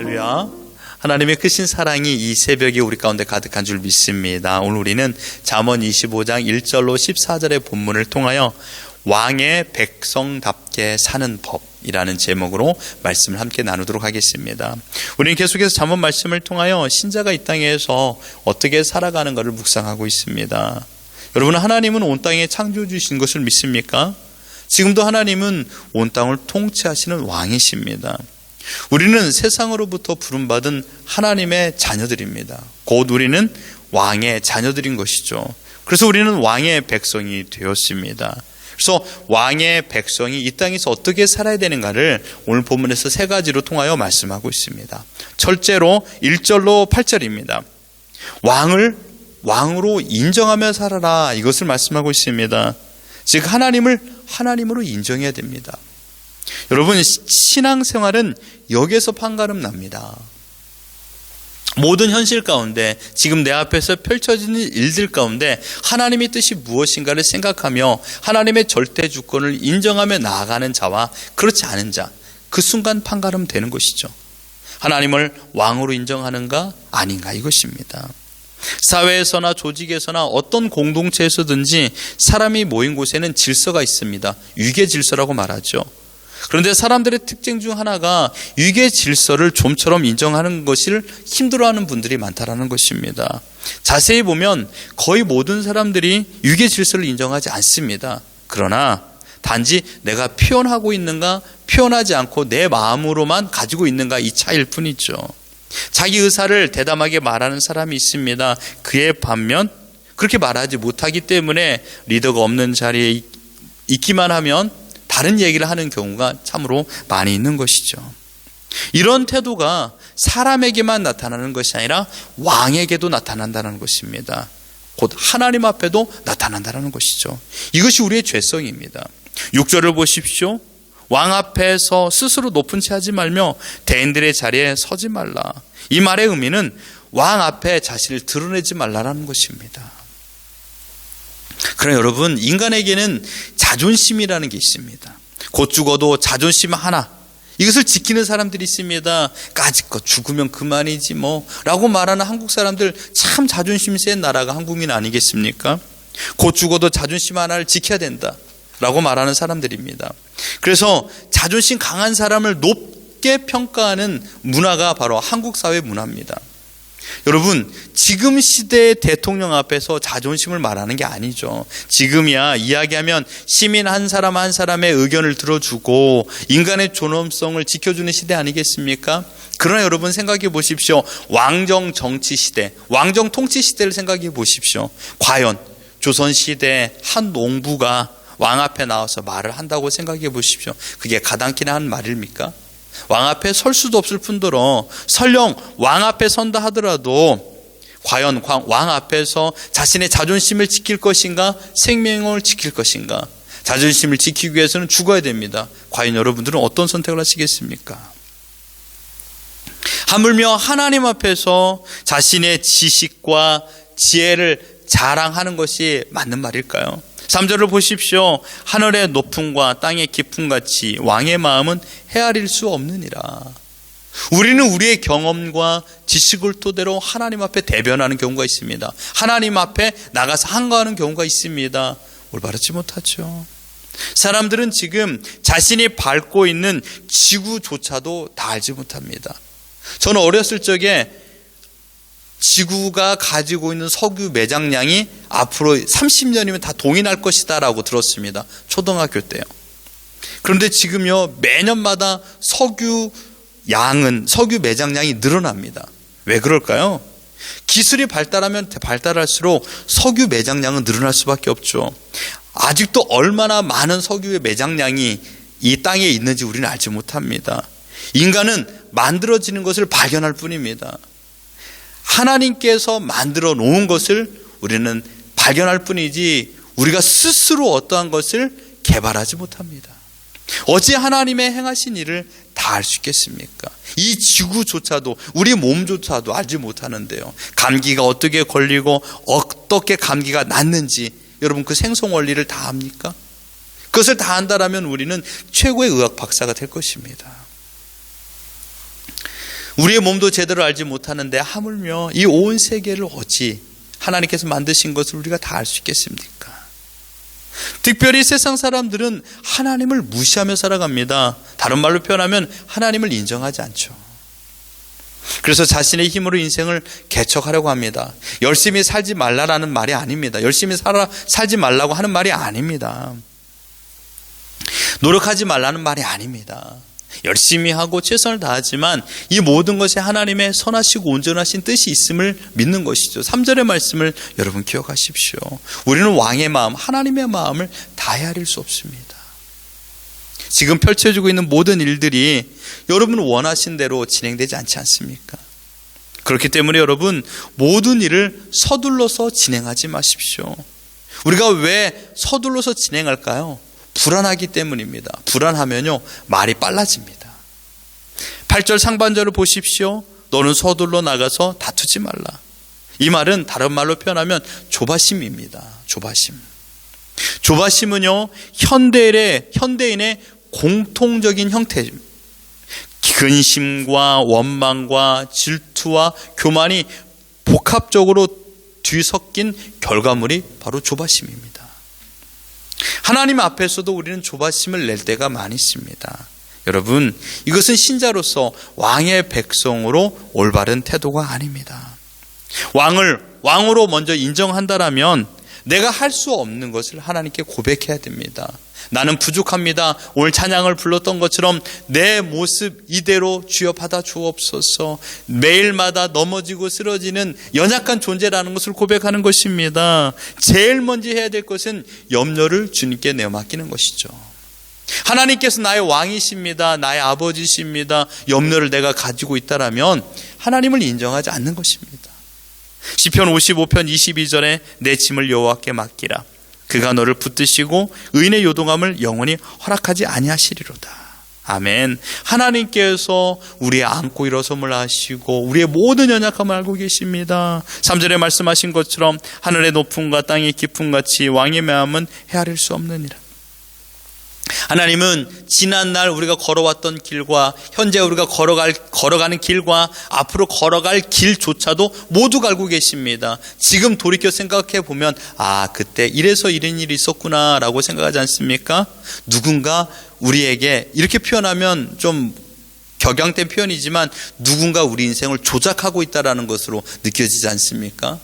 할렐루야. 하나님의 크신 사랑이 이 새벽에 우리 가운데 가득한 줄 믿습니다. 오늘 우리는 잠언 25장 1절로 14절의 본문을 통하여 왕의 백성답게 사는 법이라는 제목으로 말씀을 함께 나누도록 하겠습니다. 우리는 계속해서 잠언 말씀을 통하여 신자가 이 땅에서 어떻게 살아가는 것을 묵상하고 있습니다. 여러분, 하나님은 온 땅에 창조해 주신 것을 믿습니까? 지금도 하나님은 온 땅을 통치하시는 왕이십니다. 우리는 세상으로부터 부름받은 하나님의 자녀들입니다. 곧 우리는 왕의 자녀들인 것이죠. 그래서 우리는 왕의 백성이 되었습니다. 그래서 왕의 백성이 이 땅에서 어떻게 살아야 되는가를 오늘 본문에서 세 가지로 통하여 말씀하고 있습니다. 첫째로 1절로 8절입니다. 왕을 왕으로 인정하며 살아라, 이것을 말씀하고 있습니다. 즉 하나님을 하나님으로 인정해야 됩니다. 여러분, 신앙생활은 여기에서 판가름 납니다. 모든 현실 가운데 지금 내 앞에서 펼쳐지는 일들 가운데 하나님의 뜻이 무엇인가를 생각하며 하나님의 절대 주권을 인정하며 나아가는 자와 그렇지 않은 자, 그 순간 판가름 되는 것이죠. 하나님을 왕으로 인정하는가 아닌가, 이것입니다. 사회에서나 조직에서나 어떤 공동체에서든지 사람이 모인 곳에는 질서가 있습니다. 유계 질서라고 말하죠. 그런데 사람들의 특징 중 하나가 유계 질서를 좀처럼 인정하는 것을 힘들어하는 분들이 많다라는 것입니다. 자세히 보면 거의 모든 사람들이 유계 질서를 인정하지 않습니다. 그러나 단지 내가 표현하고 있는가, 표현하지 않고 내 마음으로만 가지고 있는가, 이 차이일 뿐이죠. 자기 의사를 대담하게 말하는 사람이 있습니다. 그에 반면 그렇게 말하지 못하기 때문에 리더가 없는 자리에 있기만 하면 다른 얘기를 하는 경우가 참으로 많이 있는 것이죠. 이런 태도가 사람에게만 나타나는 것이 아니라 왕에게도 나타난다는 것입니다. 곧 하나님 앞에도 나타난다는 것이죠. 이것이 우리의 죄성입니다. 6절을 보십시오. 왕 앞에서 스스로 높은 채 하지 말며 대인들의 자리에 서지 말라. 이 말의 의미는 왕 앞에 자신을 드러내지 말라는 것입니다. 그러나 여러분, 인간에게는 자존심이라는 게 있습니다. 곧 죽어도 자존심 하나, 이것을 지키는 사람들이 있습니다. 까짓것 죽으면 그만이지 뭐 라고 말하는 한국 사람들, 참 자존심 센 나라가 한국민 아니겠습니까? 곧 죽어도 자존심 하나를 지켜야 된다 라고 말하는 사람들입니다. 그래서 자존심 강한 사람을 높게 평가하는 문화가 바로 한국 사회 문화입니다. 여러분, 지금 시대의 대통령 앞에서 자존심을 말하는 게 아니죠. 지금이야 이야기하면 시민 한 사람 한 사람의 의견을 들어주고 인간의 존엄성을 지켜주는 시대 아니겠습니까? 그러나 여러분, 생각해 보십시오. 왕정 정치 시대, 왕정 통치 시대를 생각해 보십시오. 과연 조선시대 한 농부가 왕 앞에 나와서 말을 한다고 생각해 보십시오. 그게 가당키나 한 말입니까? 왕 앞에 설 수도 없을 뿐더러 설령 왕 앞에 선다 하더라도 과연 왕 앞에서 자신의 자존심을 지킬 것인가, 생명을 지킬 것인가? 자존심을 지키기 위해서는 죽어야 됩니다. 과연 여러분들은 어떤 선택을 하시겠습니까? 하물며 하나님 앞에서 자신의 지식과 지혜를 자랑하는 것이 맞는 말일까요? 3절을 보십시오. 하늘의 높음과 땅의 깊음같이 왕의 마음은 헤아릴 수 없느니라. 우리는 우리의 경험과 지식을 토대로 하나님 앞에 대변하는 경우가 있습니다. 하나님 앞에 나가서 항거하는 경우가 있습니다. 올바르지 못하죠. 사람들은 지금 자신이 밟고 있는 지구조차도 다 알지 못합니다. 저는 어렸을 적에 지구가 가지고 있는 석유 매장량이 앞으로 30년이면 다 동일할 것이다 라고 들었습니다. 초등학교 때요. 그런데 지금요, 매년마다 석유 매장량이 늘어납니다. 왜 그럴까요? 기술이 발달하면 발달할수록 석유 매장량은 늘어날 수밖에 없죠. 아직도 얼마나 많은 석유의 매장량이 이 땅에 있는지 우리는 알지 못합니다. 인간은 만들어지는 것을 발견할 뿐입니다. 하나님께서 만들어 놓은 것을 우리는 발견할 뿐이지 우리가 스스로 어떠한 것을 개발하지 못합니다. 어찌 하나님의 행하신 일을 다 알 수 있겠습니까? 이 지구조차도, 우리 몸조차도 알지 못하는데요. 감기가 어떻게 걸리고 어떻게 감기가 낫는지 여러분, 그 생성 원리를 다 압니까? 그것을 다 안다라면 우리는 최고의 의학 박사가 될 것입니다. 우리의 몸도 제대로 알지 못하는데 하물며 이 온 세계를 어찌 하나님께서 만드신 것을 우리가 다 알 수 있겠습니까? 특별히 세상 사람들은 하나님을 무시하며 살아갑니다. 다른 말로 표현하면 하나님을 인정하지 않죠. 그래서 자신의 힘으로 인생을 개척하려고 합니다. 열심히 살지 말라라는 말이 아닙니다. 열심히 살지 말라고 하는 말이 아닙니다. 노력하지 말라는 말이 아닙니다. 열심히 하고 최선을 다하지만 이 모든 것이 하나님의 선하시고 온전하신 뜻이 있음을 믿는 것이죠. 3절의 말씀을 여러분 기억하십시오. 우리는 왕의 마음, 하나님의 마음을 다 헤아릴 수 없습니다. 지금 펼쳐지고 있는 모든 일들이 여러분 원하신 대로 진행되지 않지 않습니까? 그렇기 때문에 여러분 모든 일을 서둘러서 진행하지 마십시오. 우리가 왜 서둘러서 진행할까요? 불안하기 때문입니다. 불안하면요 말이 빨라집니다. 8절 상반절을 보십시오. 너는 서둘러 나가서 다투지 말라. 이 말은 다른 말로 표현하면 조바심입니다. 조바심은요 현대인의 공통적인 형태입니다. 근심과 원망과 질투와 교만이 복합적으로 뒤섞인 결과물이 바로 조바심입니다. 하나님 앞에서도 우리는 조바심을 낼 때가 많이 있습니다. 여러분, 이것은 신자로서 왕의 백성으로 올바른 태도가 아닙니다. 왕을 왕으로 먼저 인정한다라면 내가 할 수 없는 것을 하나님께 고백해야 됩니다. 나는 부족합니다. 오늘 찬양을 불렀던 것처럼 내 모습 이대로 주여 받아 주옵소서. 매일마다 넘어지고 쓰러지는 연약한 존재라는 것을 고백하는 것입니다. 제일 먼저 해야 될 것은 염려를 주님께 내맡기는 것이죠. 하나님께서 나의 왕이십니다. 나의 아버지십니다. 염려를 내가 가지고 있다라면 하나님을 인정하지 않는 것입니다. 시편 55편 22절에 내 짐을 여호와께 맡기라. 그가 너를 붙드시고 의인의 요동함을 영원히 허락하지 아니하시리로다. 아멘. 하나님께서 우리의 안고 일어섬을 아시고 우리의 모든 연약함을 알고 계십니다. 3절에 말씀하신 것처럼 하늘의 높음과 땅의 깊음같이 왕의 마음은 헤아릴 수 없느니라. 하나님은 지난날 우리가 걸어왔던 길과 현재 우리가 걸어가는 길과 앞으로 걸어갈 길조차도 모두 알고 계십니다. 지금 돌이켜 생각해 보면 그때 이래서 이런 일이 있었구나 라고 생각하지 않습니까? 누군가 우리에게 이렇게 표현하면 좀 격양된 표현이지만 누군가 우리 인생을 조작하고 있다는 것으로 느껴지지 않습니까?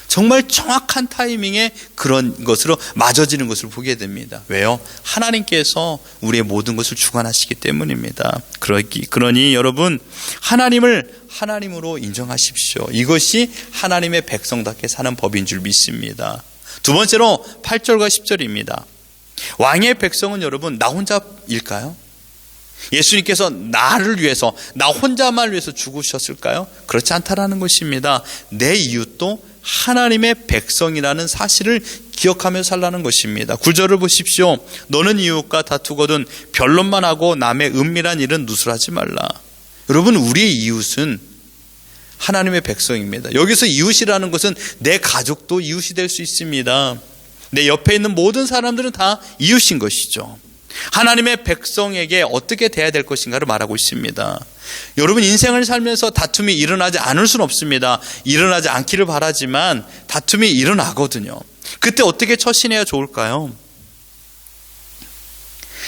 정말 정확한 타이밍에 그런 것으로 맞아지는 것을 보게 됩니다. 왜요? 하나님께서 우리의 모든 것을 주관하시기 때문입니다. 그러니 여러분 하나님을 하나님으로 인정하십시오. 이것이 하나님의 백성답게 사는 법인 줄 믿습니다. 두 번째로 8절과 10절입니다. 왕의 백성은 여러분 나 혼자일까요? 예수님께서 나를 위해서 나 혼자만 위해서 죽으셨을까요? 그렇지 않다라는 것입니다. 내 이웃도 하나님의 백성이라는 사실을 기억하며 살라는 것입니다. 9절을 보십시오. 너는 이웃과 다투거든 변론만 하고 남의 은밀한 일은 누설하지 말라. 여러분 우리의 이웃은 하나님의 백성입니다. 여기서 이웃이라는 것은 내 가족도 이웃이 될 수 있습니다. 내 옆에 있는 모든 사람들은 다 이웃인 것이죠. 하나님의 백성에게 어떻게 대해야 될 것인가를 말하고 있습니다. 여러분 인생을 살면서 다툼이 일어나지 않을 수는 없습니다. 일어나지 않기를 바라지만 다툼이 일어나거든요. 그때 어떻게 처신해야 좋을까요?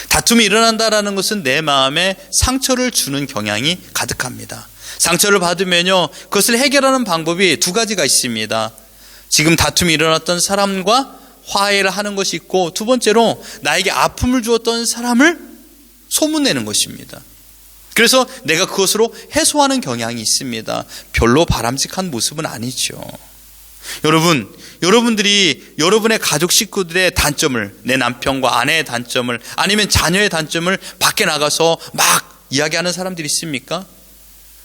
다툼이 일어난다라는 것은 내 마음에 상처를 주는 경향이 가득합니다. 상처를 받으면요 그것을 해결하는 방법이 두 가지가 있습니다. 지금 다툼이 일어났던 사람과 화해를 하는 것이 있고 두 번째로 나에게 아픔을 주었던 사람을 소문내는 것입니다. 그래서 내가 그것으로 해소하는 경향이 있습니다. 별로 바람직한 모습은 아니죠. 여러분들이 여러분의 가족 식구들의 단점을, 내 남편과 아내의 단점을 아니면 자녀의 단점을 밖에 나가서 막 이야기하는 사람들이 있습니까?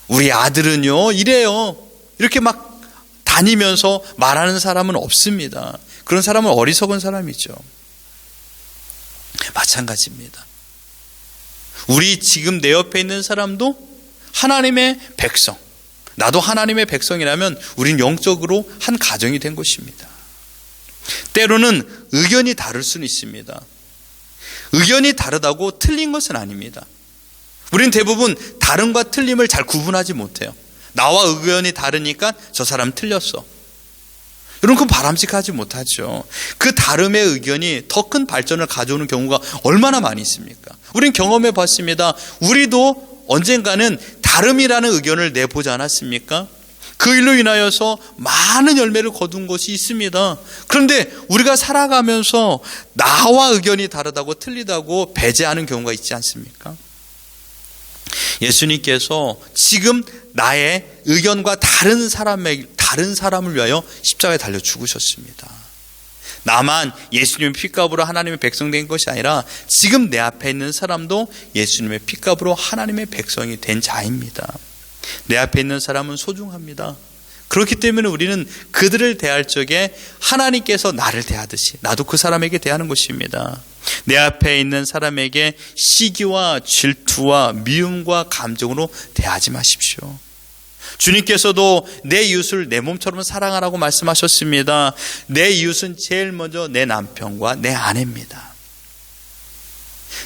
우리 아들은요 이래요 이렇게 막 다니면서 말하는 사람은 없습니다. 그런 사람은 어리석은 사람이죠. 마찬가지입니다. 우리 지금 내 옆에 있는 사람도 하나님의 백성, 나도 하나님의 백성이라면 우린 영적으로 한 가정이 된 것입니다. 때로는 의견이 다를 수는 있습니다. 의견이 다르다고 틀린 것은 아닙니다. 우리는 대부분 다름과 틀림을 잘 구분하지 못해요. 나와 의견이 다르니까 저 사람 틀렸어. 여러분, 그건 바람직하지 못하죠. 그 다름의 의견이 더 큰 발전을 가져오는 경우가 얼마나 많이 있습니까? 우린 경험해 봤습니다. 우리도 언젠가는 다름이라는 의견을 내보지 않았습니까? 그 일로 인하여서 많은 열매를 거둔 것이 있습니다. 그런데 우리가 살아가면서 나와 의견이 다르다고 틀리다고 배제하는 경우가 있지 않습니까? 예수님께서 지금 나의 의견과 다른 사람을 위하여 십자가에 달려 죽으셨습니다. 나만 예수님의 피값으로 하나님의 백성 된 것이 아니라 지금 내 앞에 있는 사람도 예수님의 피값으로 하나님의 백성이 된 자입니다. 내 앞에 있는 사람은 소중합니다. 그렇기 때문에 우리는 그들을 대할 적에 하나님께서 나를 대하듯이 나도 그 사람에게 대하는 것입니다. 내 앞에 있는 사람에게 시기와 질투와 미움과 감정으로 대하지 마십시오. 주님께서도 내 이웃을 내 몸처럼 사랑하라고 말씀하셨습니다. 내 이웃은 제일 먼저 내 남편과 내 아내입니다.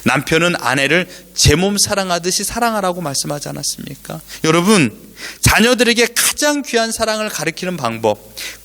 남편은 아내를 제 몸 사랑하듯이 사랑하라고 말씀하지 않았습니까? 여러분, 자녀들에게 가장 귀한 사랑을 가르치는 방법,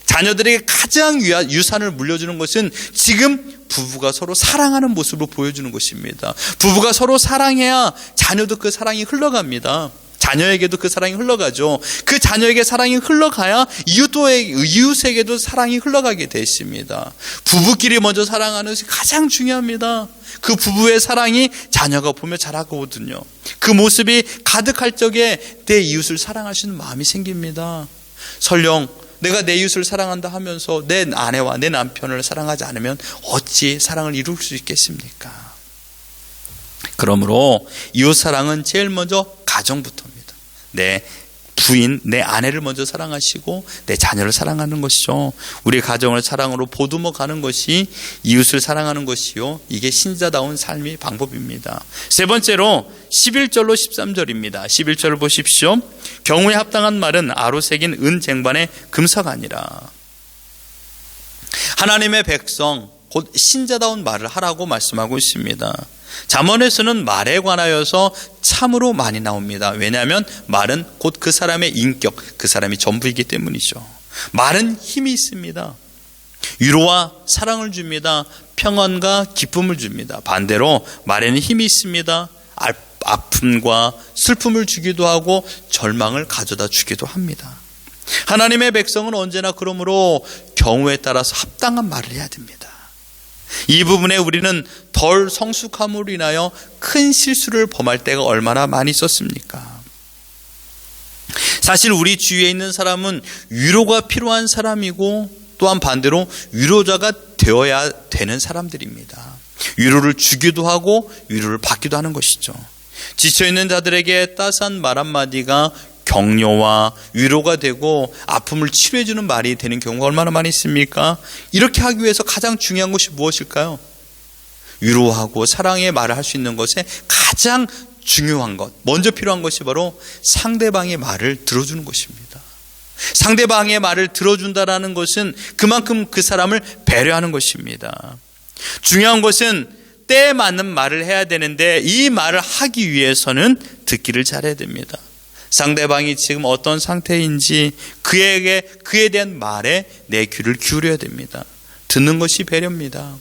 자녀들에게 가장 유산을 물려주는 것은 지금 부부가 서로 사랑하는 모습으로 보여주는 것입니다. 부부가 서로 사랑해야 자녀도 그 사랑이 흘러갑니다. 자녀에게도 그 사랑이 흘러가죠. 그 자녀에게 사랑이 흘러가야 이웃에게도 사랑이 흘러가게 되어 있습니다. 부부끼리 먼저 사랑하는 것이 가장 중요합니다. 그 부부의 사랑이 자녀가 보며 자라거든요. 그 모습이 가득할 적에 내 이웃을 사랑하시는 마음이 생깁니다. 설령 내가 내 이웃을 사랑한다 하면서 내 아내와 내 남편을 사랑하지 않으면 어찌 사랑을 이룰 수 있겠습니까? 그러므로 이웃 사랑은 제일 먼저 가정부터입니다. 내 부인, 내 아내를 먼저 사랑하시고 내 자녀를 사랑하는 것이죠. 우리 가정을 사랑으로 보듬어 가는 것이 이웃을 사랑하는 것이요, 이게 신자다운 삶의 방법입니다. 세 번째로 11절로 13절입니다. 11절을 보십시오. 경우에 합당한 말은 아로 새긴 은 쟁반의 금석 아니라. 하나님의 백성, 곧 신자다운 말을 하라고 말씀하고 있습니다. 잠언에서는 말에 관하여서 참으로 많이 나옵니다. 왜냐하면 말은 곧 그 사람의 인격, 그 사람이 전부이기 때문이죠. 말은 힘이 있습니다. 위로와 사랑을 줍니다. 평안과 기쁨을 줍니다. 반대로 말에는 힘이 있습니다. 아픔과 슬픔을 주기도 하고 절망을 가져다 주기도 합니다. 하나님의 백성은 언제나 그러므로 경우에 따라서 합당한 말을 해야 됩니다. 이 부분에 우리는 덜 성숙함으로 인하여 큰 실수를 범할 때가 얼마나 많이 있었습니까? 사실 우리 주위에 있는 사람은 위로가 필요한 사람이고 또한 반대로 위로자가 되어야 되는 사람들입니다. 위로를 주기도 하고 위로를 받기도 하는 것이죠. 지쳐있는 자들에게 따스한 말 한마디가 격려와 위로가 되고 아픔을 치료해주는 말이 되는 경우가 얼마나 많이 있습니까? 이렇게 하기 위해서 가장 중요한 것이 무엇일까요? 위로하고 사랑의 말을 할 수 있는 것에 가장 중요한 것, 먼저 필요한 것이 바로 상대방의 말을 들어주는 것입니다. 상대방의 말을 들어준다는 것은 그만큼 그 사람을 배려하는 것입니다. 중요한 것은 때에 맞는 말을 해야 되는데 이 말을 하기 위해서는 듣기를 잘해야 됩니다. 상대방이 지금 어떤 상태인지 그에 대한 말에 내 귀를 기울여야 됩니다. 듣는 것이 배려입니다.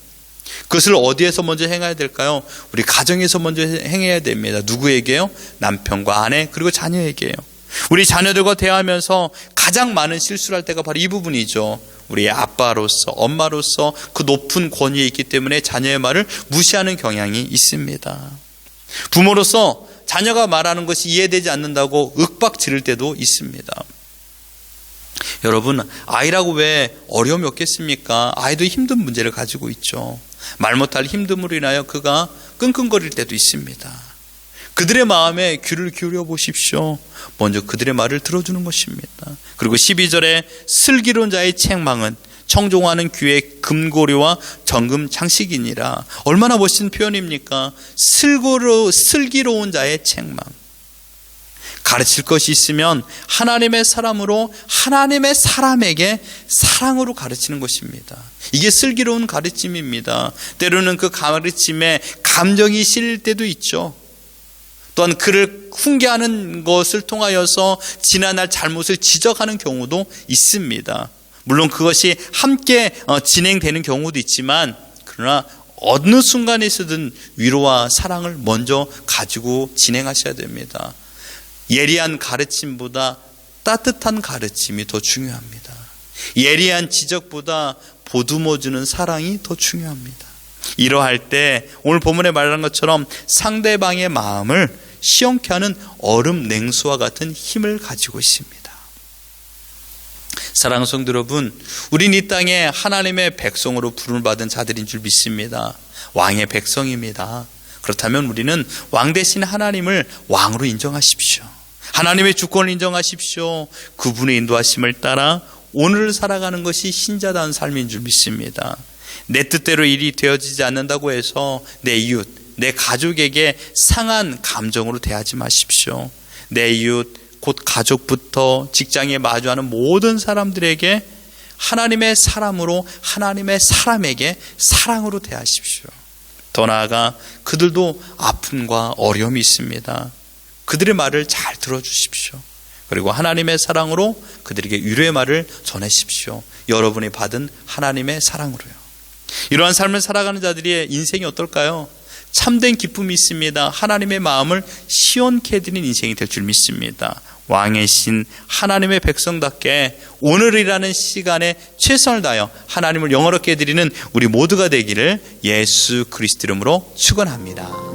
그것을 어디에서 먼저 행해야 될까요? 우리 가정에서 먼저 행해야 됩니다. 누구에게요? 남편과 아내 그리고 자녀에게요. 우리 자녀들과 대화하면서 가장 많은 실수를 할 때가 바로 이 부분이죠. 우리 아빠로서 엄마로서 그 높은 권위에 있기 때문에 자녀의 말을 무시하는 경향이 있습니다. 부모로서 자녀가 말하는 것이 이해되지 않는다고 윽박 지를 때도 있습니다. 여러분, 아이라고 왜 어려움이 없겠습니까? 아이도 힘든 문제를 가지고 있죠. 말 못할 힘듦으로 인하여 그가 끙끙거릴 때도 있습니다. 그들의 마음에 귀를 기울여 보십시오. 먼저 그들의 말을 들어주는 것입니다. 그리고 12절에 슬기로운 자의 책망은 청종하는 귀의 금고리와 정금 장식이니라. 얼마나 멋진 표현입니까? 슬기로운 자의 책망. 가르칠 것이 있으면 하나님의 사람으로 하나님의 사람에게 사랑으로 가르치는 것입니다. 이게 슬기로운 가르침입니다. 때로는 그 가르침에 감정이 실릴 때도 있죠. 또한 그를 훈계하는 것을 통하여서 지난날 잘못을 지적하는 경우도 있습니다. 물론 그것이 함께 진행되는 경우도 있지만, 그러나 어느 순간에서든 위로와 사랑을 먼저 가지고 진행하셔야 됩니다. 예리한 가르침보다 따뜻한 가르침이 더 중요합니다. 예리한 지적보다 보듬어주는 사랑이 더 중요합니다. 이러할 때 오늘 본문에 말한 것처럼 상대방의 마음을 시원케 하는 얼음 냉수와 같은 힘을 가지고 있습니다. 사랑하는 성도 여러분, 우린 이 땅에 하나님의 백성으로 부름을 받은 자들인 줄 믿습니다. 왕의 백성입니다. 그렇다면 우리는 왕 대신 하나님을 왕으로 인정하십시오. 하나님의 주권을 인정하십시오. 그분의 인도하심을 따라 오늘을 살아가는 것이 신자다운 삶인 줄 믿습니다. 내 뜻대로 일이 되어지지 않는다고 해서 내 이웃, 내 가족에게 상한 감정으로 대하지 마십시오. 내 이웃, 곧 가족부터 직장에 마주하는 모든 사람들에게 하나님의 사람으로, 하나님의 사람에게 사랑으로 대하십시오. 더 나아가 그들도 아픔과 어려움이 있습니다. 그들의 말을 잘 들어주십시오. 그리고 하나님의 사랑으로 그들에게 위로의 말을 전하십시오. 여러분이 받은 하나님의 사랑으로요. 이러한 삶을 살아가는 자들의 인생이 어떨까요? 참된 기쁨이 있습니다. 하나님의 마음을 시원케 해드리는 인생이 될 줄 믿습니다. 왕의 신 하나님의 백성답게 오늘이라는 시간에 최선을 다하여 하나님을 영화롭게 해드리는 우리 모두가 되기를 예수 그리스도 이름으로 축원합니다.